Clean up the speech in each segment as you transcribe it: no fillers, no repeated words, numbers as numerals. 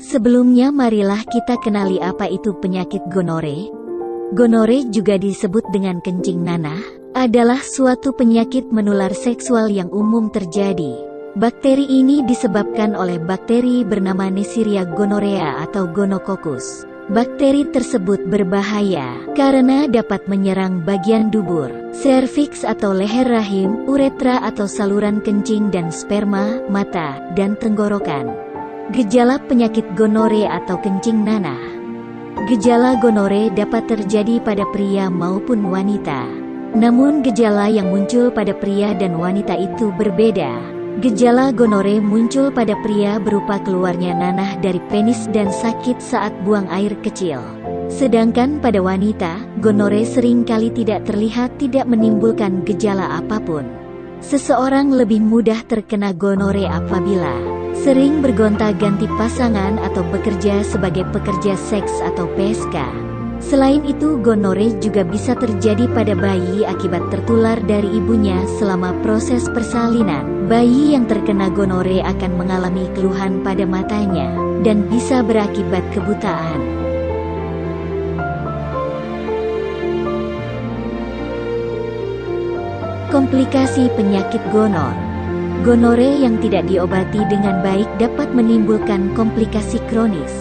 Sebelumnya marilah kita kenali apa itu penyakit gonore. Gonore juga disebut dengan kencing nanah, adalah suatu penyakit menular seksual yang umum terjadi. Bakteri ini disebabkan oleh bakteri bernama Neisseria gonorrhea atau gonococcus. Bakteri tersebut berbahaya karena dapat menyerang bagian dubur, serviks atau leher rahim, uretra atau saluran kencing dan sperma, mata, dan tenggorokan. Gejala penyakit gonore atau kencing nanah. Gejala gonore dapat terjadi pada pria maupun wanita. Namun gejala yang muncul pada pria dan wanita itu berbeda. Gejala gonore muncul pada pria berupa keluarnya nanah dari penis dan sakit saat buang air kecil. Sedangkan pada wanita, gonore seringkali tidak terlihat tidak menimbulkan gejala apapun. Seseorang lebih mudah terkena gonore apabila sering bergonta-ganti pasangan atau bekerja sebagai pekerja seks atau PSK. Selain itu, gonore juga bisa terjadi pada bayi akibat tertular dari ibunya selama proses persalinan. Bayi yang terkena gonore akan mengalami keluhan pada matanya, dan bisa berakibat kebutaan. Komplikasi penyakit gonor. Gonore yang tidak diobati dengan baik dapat menimbulkan komplikasi kronis.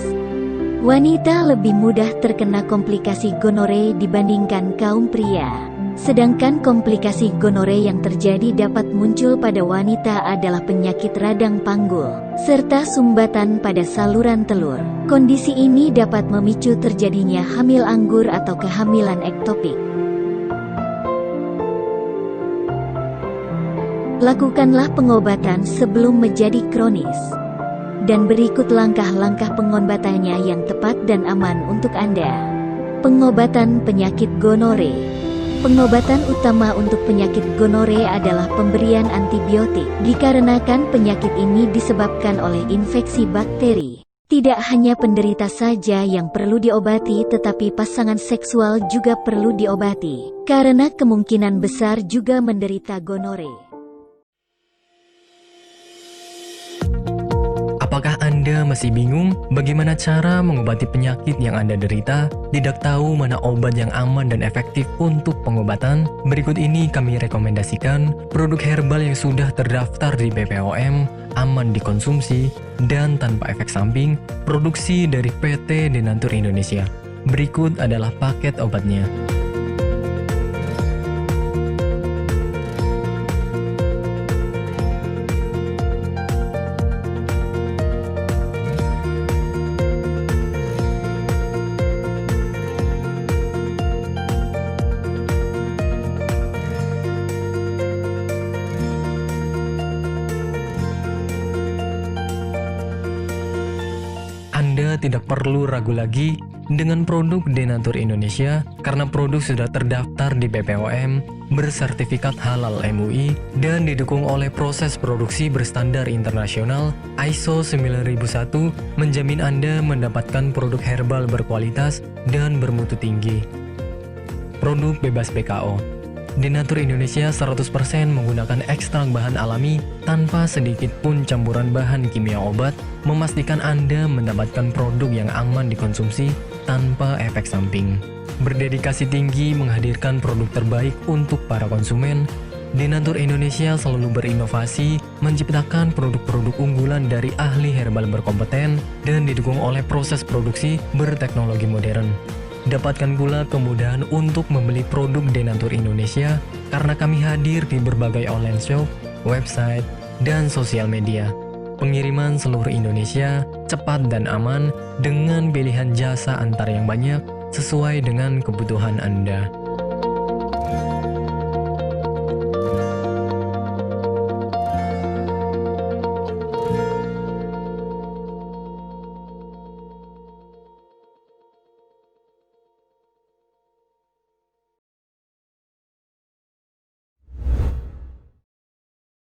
Wanita lebih mudah terkena komplikasi gonore dibandingkan kaum pria. Sedangkan komplikasi gonore yang terjadi dapat muncul pada wanita adalah penyakit radang panggul, serta sumbatan pada saluran telur. Kondisi ini dapat memicu terjadinya hamil anggur atau kehamilan ektopik. Lakukanlah pengobatan sebelum menjadi kronis. Dan berikut langkah-langkah pengobatannya yang tepat dan aman untuk Anda. Pengobatan penyakit gonore. Pengobatan utama untuk penyakit gonore adalah pemberian antibiotik, dikarenakan penyakit ini disebabkan oleh infeksi bakteri. Tidak hanya penderita saja yang perlu diobati, tetapi pasangan seksual juga perlu diobati, karena kemungkinan besar juga menderita gonore. Apakah Anda masih bingung bagaimana cara mengobati penyakit yang Anda derita? Tidak tahu mana obat yang aman dan efektif untuk pengobatan? Berikut ini kami rekomendasikan produk herbal yang sudah terdaftar di BPOM, aman dikonsumsi, dan tanpa efek samping, produksi dari PT Denatur Indonesia. Berikut adalah paket obatnya. Anda tidak perlu ragu lagi dengan produk Denatur Indonesia karena produk sudah terdaftar di BPOM, bersertifikat halal MUI, dan didukung oleh proses produksi berstandar internasional ISO 9001, menjamin Anda mendapatkan produk herbal berkualitas dan bermutu tinggi. Produk bebas PKO. Denatur Indonesia 100% menggunakan ekstrak bahan alami tanpa sedikit pun campuran bahan kimia obat, memastikan Anda mendapatkan produk yang aman dikonsumsi tanpa efek samping. Berdedikasi tinggi menghadirkan produk terbaik untuk para konsumen, Denatur Indonesia selalu berinovasi, menciptakan produk-produk unggulan dari ahli herbal berkompeten dan didukung oleh proses produksi berteknologi modern. Dapatkan pula kemudahan untuk membeli produk Denatur Indonesia karena kami hadir di berbagai online shop, website, dan sosial media. Pengiriman seluruh Indonesia cepat dan aman dengan pilihan jasa antar yang banyak sesuai dengan kebutuhan Anda.